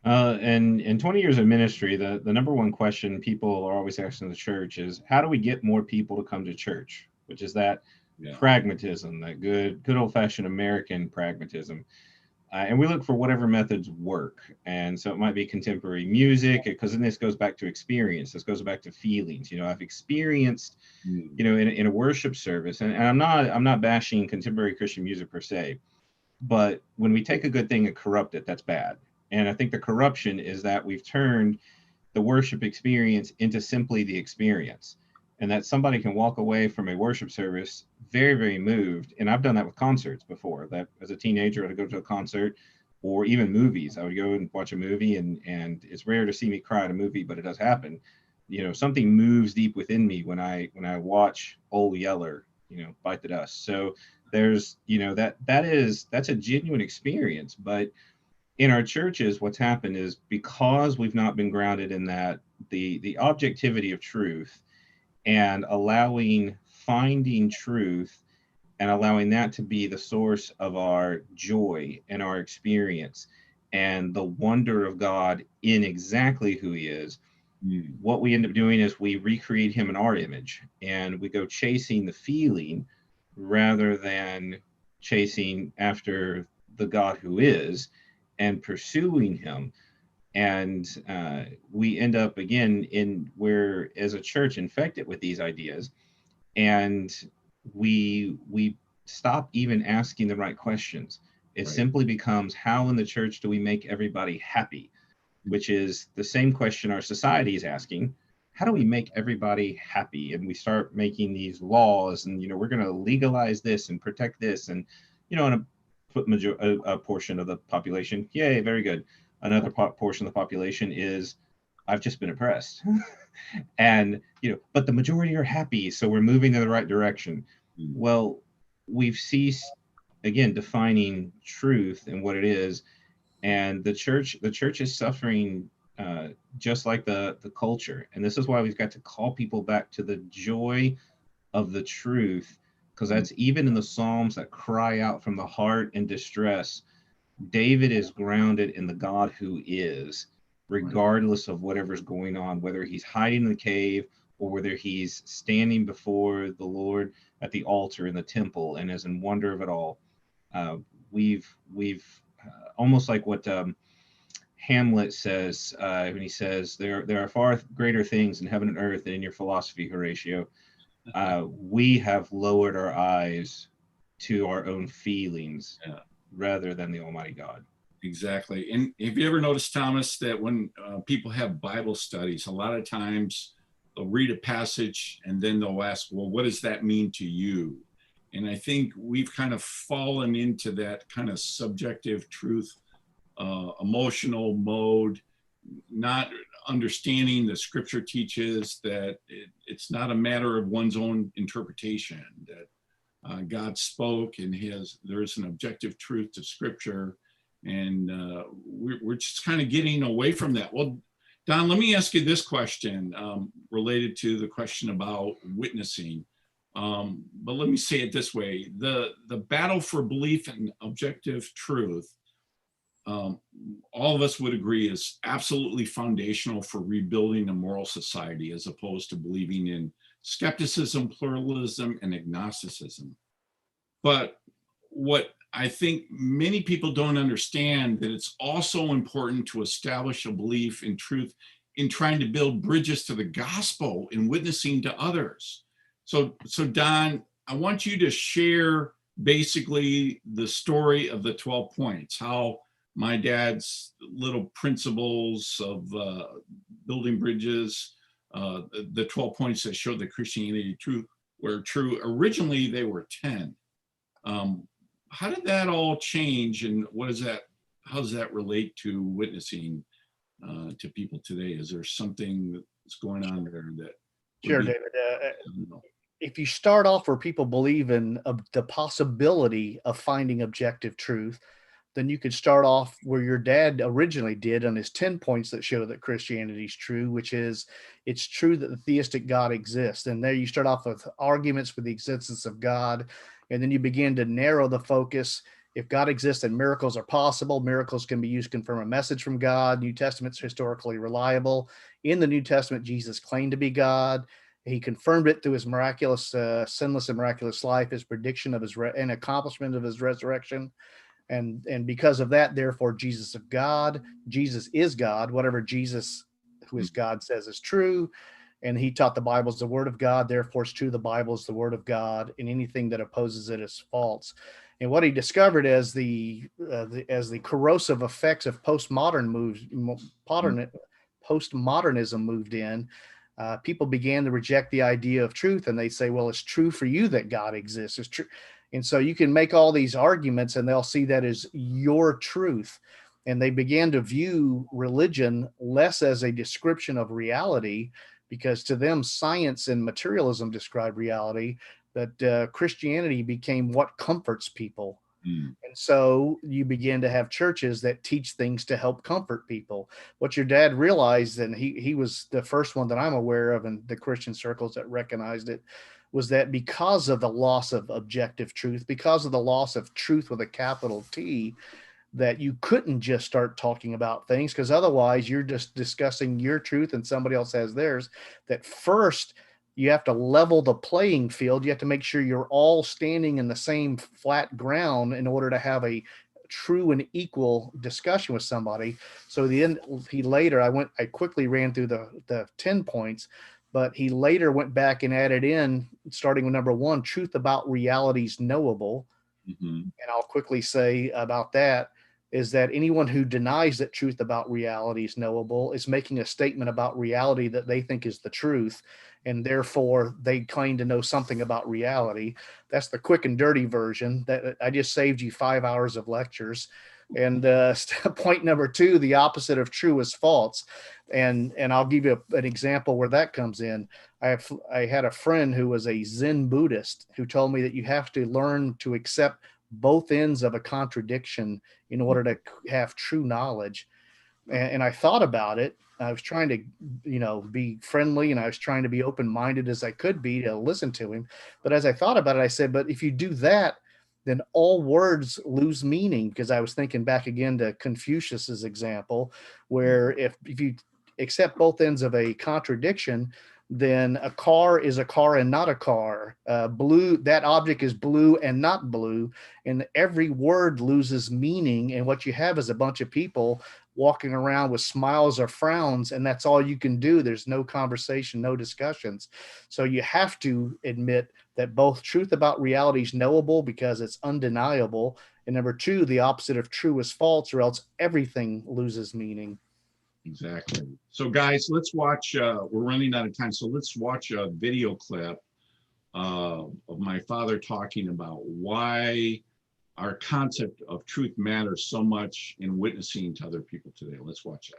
And in 20 years of ministry, the number one question people are always asking the church is, how do we get more people to come to church? Which is that pragmatism, that good old-fashioned American pragmatism. And we look for whatever methods work. And so it might be contemporary music, because then this goes back to experience. This goes back to feelings. You know, I've experienced, you know, in a worship service, and I'm not bashing contemporary Christian music per se, but when we take a good thing and corrupt it, that's bad. And I think the corruption is that we've turned the worship experience into simply the experience, and that somebody can walk away from a worship service very, very moved. And I've done that with concerts before. That as a teenager, I'd go to a concert, or even movies. I would go and watch a movie, and it's rare to see me cry at a movie, but it does happen. You know, something moves deep within me when I watch Old Yeller, you know, Bite the Dust. So there's, you know, that's a genuine experience. But in our churches, what's happened is, because we've not been grounded in that, the objectivity of truth, and finding truth and allowing that to be the source of our joy and our experience and the wonder of God in exactly who he is. What we end up doing is we recreate him in our image, and we go chasing the feeling rather than chasing after the God who is and pursuing him. And we end up again we're as a church infected with these ideas, and we stop even asking the right questions. It simply becomes, how in the church do we make everybody happy? Which is the same question our society is asking. How do we make everybody happy? And we start making these laws, and, you know, we're going to legalize this and protect this, and, you know, and put a portion of the population, yay, very good. Another portion of the population is, I've just been oppressed. And, you know, but the majority are happy, so we're moving in the right direction. Well, we've ceased, again, defining truth and what it is. And the church is suffering just like the culture. And this is why we've got to call people back to the joy of the truth, because that's even in the Psalms that cry out from the heart in distress. David is grounded in the God who is, regardless of whatever's going on, whether he's hiding in the cave or whether he's standing before the Lord at the altar in the temple and is in wonder of it all. We've almost like what Hamlet says when he says, there are far greater things in heaven and earth than in your philosophy, Horatio. We have lowered our eyes to our own feelings rather than the Almighty God. Exactly. And have you ever noticed, Thomas, that when people have Bible studies, a lot of times they'll read a passage and then they'll ask, well, what does that mean to you? And I think we've kind of fallen into that kind of subjective truth, emotional mode, not understanding the scripture teaches that it's not a matter of one's own interpretation, that God spoke and there is an objective truth to scripture. And we're just kind of getting away from that. Well, Don, let me ask you this question related to the question about witnessing. But let me say it this way. The battle for belief and objective truth, all of us would agree is absolutely foundational for rebuilding a moral society, as opposed to believing in skepticism, pluralism, and agnosticism. But what I think many people don't understand, that it's also important to establish a belief in truth in trying to build bridges to the gospel and witnessing to others. So Don, I want you to share basically the story of the 12 points, how my dad's little principles of building bridges, the 12 points that showed that Christianity were true. Originally, they were 10. How did that all change, and how does that relate to witnessing to people today? Is there something that's going on there that? Sure, David. If you start off where people believe in the possibility of finding objective truth, then you could start off where your dad originally did on his 10 points that show that Christianity is true, which is it's true that the theistic God exists. And there you start off with arguments for the existence of God. And then you begin to narrow the focus. If God exists and miracles are possible, miracles can be used to confirm a message from God. New Testament's historically reliable. In the New Testament, Jesus claimed to be God. He confirmed it through his miraculous, sinless and miraculous life, his prediction of and accomplishment of his resurrection. And because of that, therefore, Jesus of God, Jesus is God. Whatever Jesus, who is God, says is true. And he taught the Bible is the word of God. Therefore, it's true. The Bible is the word of God, and anything that opposes it is false. And what he discovered as the corrosive effects of postmodernism moved in, people began to reject the idea of truth, and they say, well, it's true for you that God exists. It's true. And so you can make all these arguments and they'll see that as your truth. And they began to view religion less as a description of reality, because to them, science and materialism describe reality, that Christianity became what comforts people. And so you begin to have churches that teach things to help comfort people. What your dad realized, and he was the first one that I'm aware of in the Christian circles that recognized it, was that because of the loss of objective truth, because of the loss of truth with a capital T, that you couldn't just start talking about things, because otherwise you're just discussing your truth and somebody else has theirs. That first, you have to level the playing field. You have to make sure you're all standing in the same flat ground in order to have a true and equal discussion with somebody. So I quickly ran through the 10 points, but he later went back and added in, starting with number 1, truth about realities knowable. And I'll quickly say about that is that anyone who denies that truth about reality is knowable is making a statement about reality that they think is the truth, and therefore they claim to know something about reality. That's the quick and dirty version. That I just saved you 5 hours of lectures. And point number 2, the opposite of true is false. And I'll give you an example where that comes in. I had a friend who was a Zen Buddhist who told me that you have to learn to accept both ends of a contradiction in order to have true knowledge. And I thought about it, trying to, be friendly, and I was trying to be open-minded as I could be to listen to him. But as I thought about it, I said, but if you do that, then all words lose meaning, because I was thinking back again to Confucius's example, where if you accept both ends of a contradiction, then a car is a car and not a car. Blue, that object is blue and not blue, and every word loses meaning. And what you have is a bunch of people walking around with smiles or frowns, and that's all you can do. There's no conversation, no discussions. So you have to admit that both truth about reality is knowable because it's undeniable, and number two, the opposite of true is false, or else everything loses meaning. Exactly. So guys, let's watch, we're running out of time, so let's watch a video clip of my father talking about why our concept of truth matters so much in witnessing to other people today. Let's watch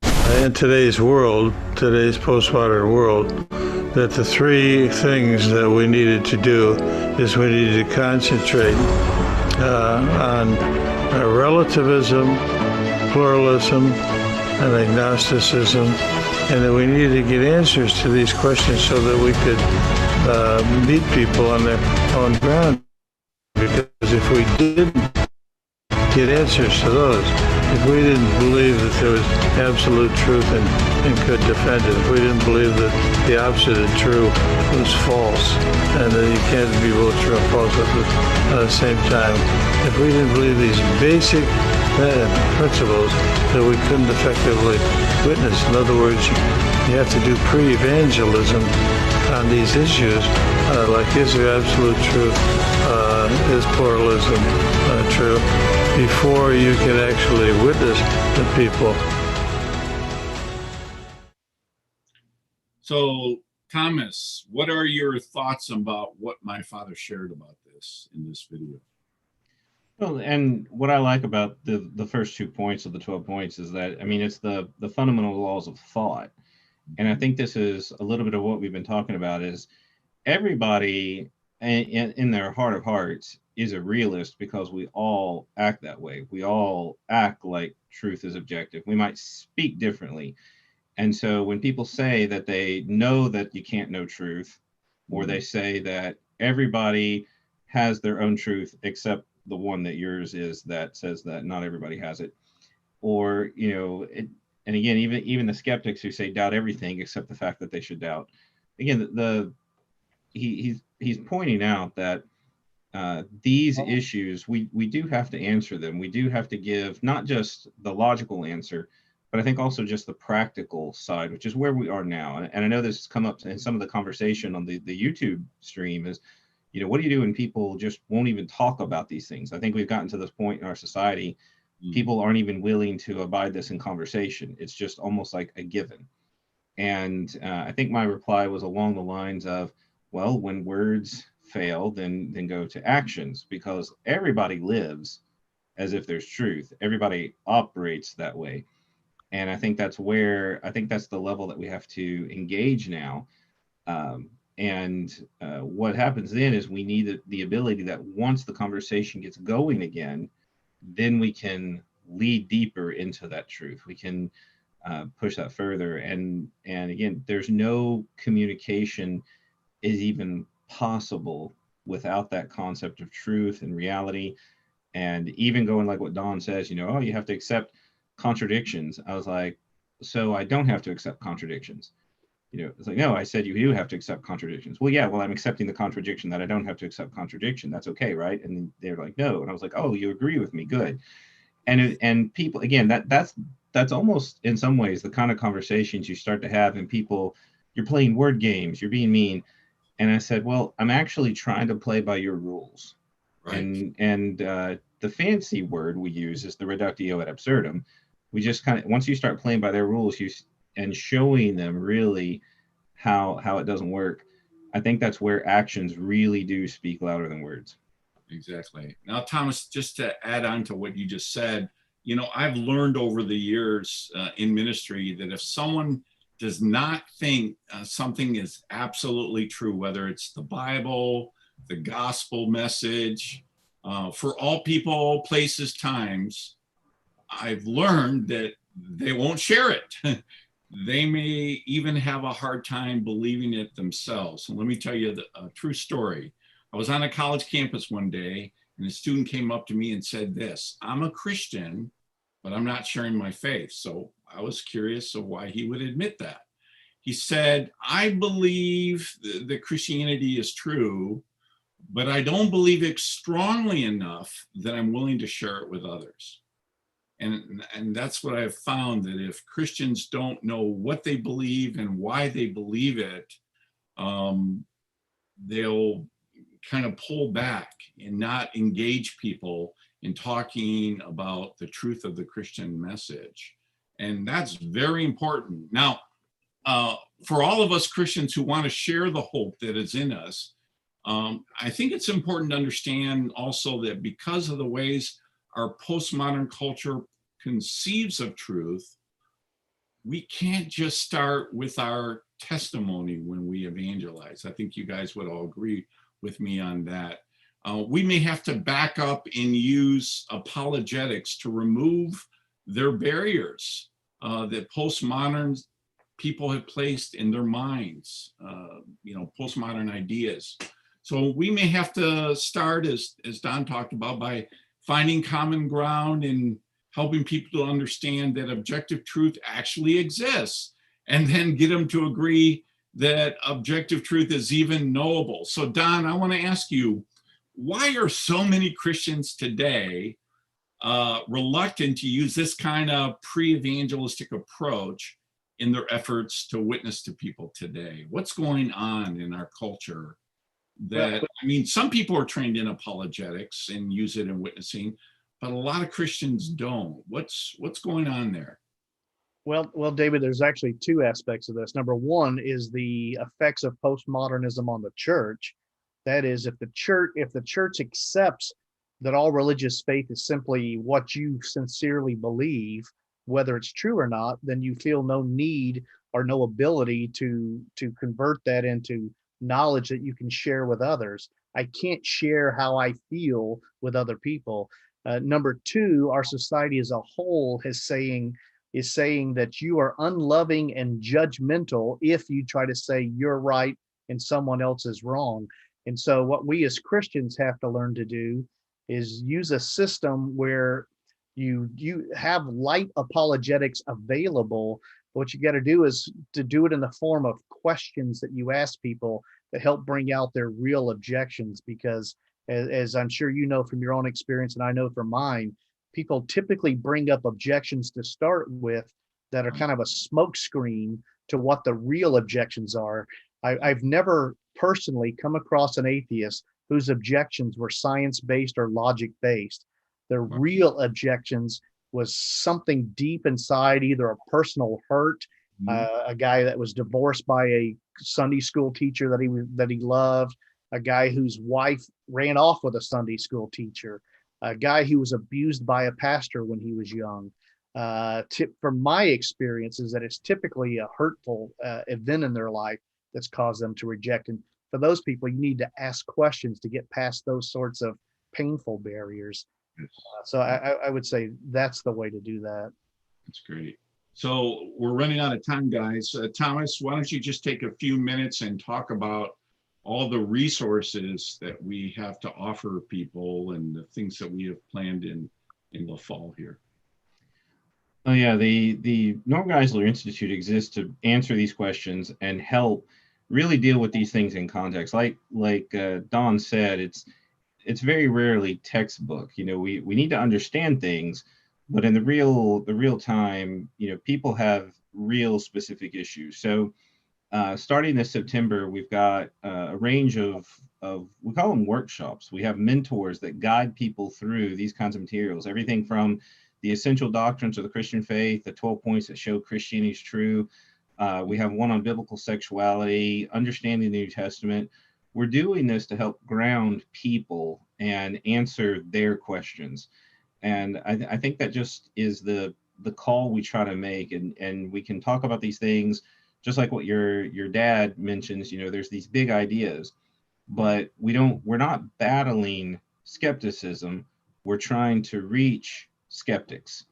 that. In today's world, today's postmodern world, that the three things that we needed to do is we needed to concentrate on relativism, pluralism, and agnosticism, and that we needed to get answers to these questions so that we could meet people on their own ground. Because if we didn't get answers to those, if we didn't believe that there was absolute truth and could defend it, if we didn't believe that the opposite of true was false, and that you can't be both true and false at the same time, if we didn't believe these basic principles, that we couldn't effectively witness. In other words, you have to do pre-evangelism on these issues, like is there absolute truth, is pluralism true, before you can actually witness to people. So, Thomas, what are your thoughts about what my father shared about this in this video? Well, and what I like about the first 2 points of the 12 points is that, I mean, it's the fundamental laws of thought. And I think this is a little bit of what we've been talking about, is everybody in their heart of hearts is a realist, because we all act that way. We all act like truth is objective. We might speak differently. And so when people say that they know that you can't know truth, or they say that everybody has their own truth except the one that yours is, that says that not everybody has it, or, and again, even the skeptics who say doubt everything except the fact that they should doubt. Again, he's pointing out that these issues, we do have to answer them. We do have to give not just the logical answer, but I think also just the practical side, which is where we are now. And I know this has come up in some of the conversation on the YouTube stream is, what do you do when people just won't even talk about these things? I think we've gotten to this point in our society, people aren't even willing to abide this in conversation. It's just almost like a given. And I think my reply was along the lines of, well, when words fail, then go to actions, because everybody lives as if there's truth. Everybody operates that way. And I think that's the level that we have to engage now. What happens then is we need the ability that once the conversation gets going again, then we can lead deeper into that truth. We can push that further. And again, there's no communication is even possible without that concept of truth and reality. And even going like what Don says, oh, you have to accept contradictions. I was like, so I don't have to accept contradictions. It's like, no, I said you do have to accept contradictions. Well, yeah, well, I'm accepting the contradiction that I don't have to accept contradiction. That's okay, right? And they're like, no. And I was like, oh, you agree with me, good. And people, again, that's almost in some ways the kind of conversations you start to have, and people, you're playing word games, you're being mean. And I said, well, I'm actually trying to play by your rules. Right. And the fancy word we use is the reductio ad absurdum. We just kind of, once you start playing by their rules, and showing them really how it doesn't work, I think that's where actions really do speak louder than words. Exactly. Now, Thomas, just to add on to what you just said, I've learned over the years in ministry that if someone does not think something is absolutely true, whether it's the Bible, the gospel message, for all people, places, times, I've learned that they won't share it. They may even have a hard time believing it themselves. And let me tell you a true story. I was on a college campus one day, and a student came up to me and said this: "I'm a Christian, but I'm not sharing my faith." So I was curious of why he would admit that. He said, "I believe that Christianity is true, but I don't believe it strongly enough that I'm willing to share it with others." And that's what I've found, that if Christians don't know what they believe and why they believe it, they'll kind of pull back and not engage people in talking about the truth of the Christian message. And that's very important. Now, for all of us Christians who want to share the hope that is in us, I think it's important to understand also that because of the ways our postmodern culture conceives of truth, we can't just start with our testimony when we evangelize. I think you guys would all agree with me on that. We may have to back up and use apologetics to remove their barriers that postmodern people have placed in their minds, postmodern ideas. So we may have to start, as Don talked about, by finding common ground and helping people to understand that objective truth actually exists, and then get them to agree that objective truth is even knowable. So Don, I want to ask you, why are so many Christians today reluctant to use this kind of pre-evangelistic approach in their efforts to witness to people today? What's going on in our culture that, I mean, some people are trained in apologetics and use it in witnessing, but a lot of Christians don't. What's going on there? Well, David, there's actually two aspects of this. Number one is the effects of postmodernism on the church. That is, if the church accepts that all religious faith is simply what you sincerely believe, whether it's true or not, then you feel no need or no ability to convert that into knowledge that you can share with others. I can't share how I feel with other people. Number two, our society as a whole is saying that you are unloving and judgmental if you try to say you're right and someone else is wrong. And so what we as Christians have to learn to do is use a system where you have light apologetics available. What you got to do is to do it in the form of questions that you ask people that help bring out their real objections, because as I'm sure you know from your own experience, and I know from mine, people typically bring up objections to start with that are kind of a smokescreen to what the real objections are. I've never personally come across an atheist whose objections were science-based or logic-based. Their real objections was something deep inside, either a personal hurt, a guy that was divorced by a Sunday school teacher that he loved, a guy whose wife ran off with a Sunday school teacher, a guy who was abused by a pastor when he was young. From my experience is that it's typically a hurtful event in their life that's caused them to reject. And for those people, you need to ask questions to get past those sorts of painful barriers. So I would say that's the way to do that. That's great. So we're running out of time, guys. Thomas, why don't you just take a few minutes and talk about all the resources that we have to offer people and the things that we have planned in the fall here. Oh yeah, the Norm Geisler Institute exists to answer these questions and help really deal with these things in context. Like Don said, it's very rarely textbook. You know, we need to understand things, but in the real time, you know, people have real specific issues. So starting this September, we've got a range of we call them workshops. We have mentors that guide people through these kinds of materials, everything from the essential doctrines of the Christian faith, the 12 points that show Christianity is true. We have one on biblical sexuality, understanding the New Testament. We're doing this to help ground people and answer their questions. And I think that just is the call we try to make. And we can talk about these things, just like what your dad mentions, you know, there's these big ideas, but we're not battling skepticism. We're trying to reach skeptics.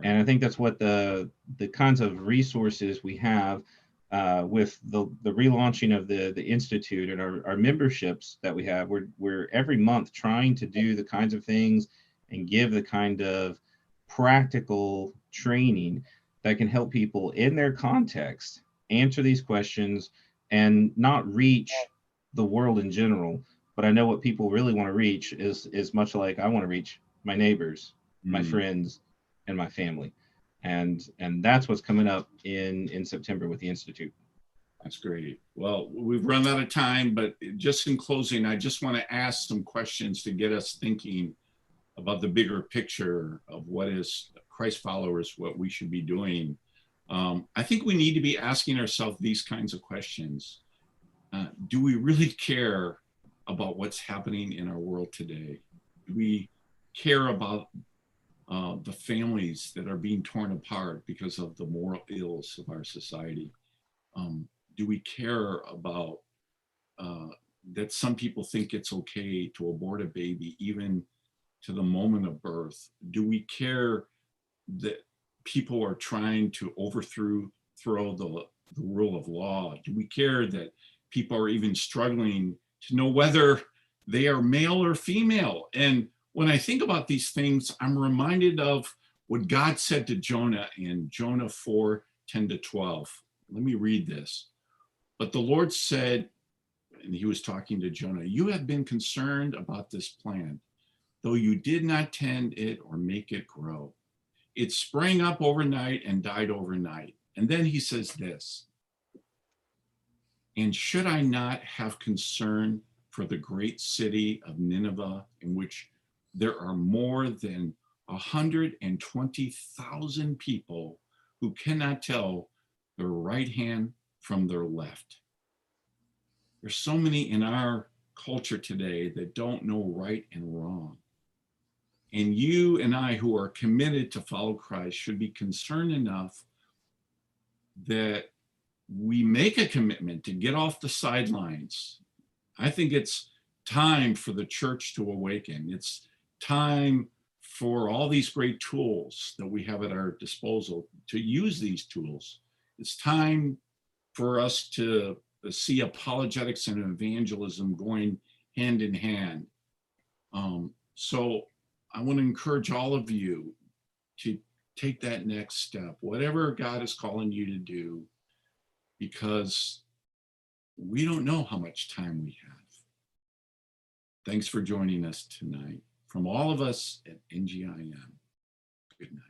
And I think that's what the kinds of resources we have with the relaunching of the Institute and our memberships that we have. We're every month trying to do the kinds of things and give the kind of practical training that can help people in their context answer these questions and not reach the world in general. But I know what people really want to reach is much like I want to reach my neighbors, my friends, and my family. And that's what's coming up in September with the Institute. That's great. Well, we've run out of time, but just in closing, I just want to ask some questions to get us thinking about the bigger picture of what is Christ followers, what we should be doing. I think we need to be asking ourselves these kinds of questions. Do we really care about what's happening in our world today? Do we care about the families that are being torn apart because of the moral ills of our society? Do we care about that some people think it's okay to abort a baby even to the moment of birth? Do we care that people are trying to overthrow the rule of law? Do we care that people are even struggling to know whether they are male or female? And when I think about these things, I'm reminded of what God said to Jonah in Jonah 4:10-12. Let me read this. But the Lord said, and he was talking to Jonah, you have been concerned about this plant, though you did not tend it or make it grow. It sprang up overnight and died overnight. And then he says this, and should I not have concern for the great city of Nineveh, in which there are more than 120,000 people who cannot tell their right hand from their left? There's so many in our culture today that don't know right and wrong. And you and I, who are committed to follow Christ, should be concerned enough that we make a commitment to get off the sidelines. I think it's time for the church to awaken. It's time for all these great tools that we have at our disposal to use these tools. It's time for us to see apologetics and evangelism going hand in hand. So I want to encourage all of you to take that next step, whatever God is calling you to do, because we don't know how much time we have. Thanks for joining us tonight. From all of us at NGIM, good night.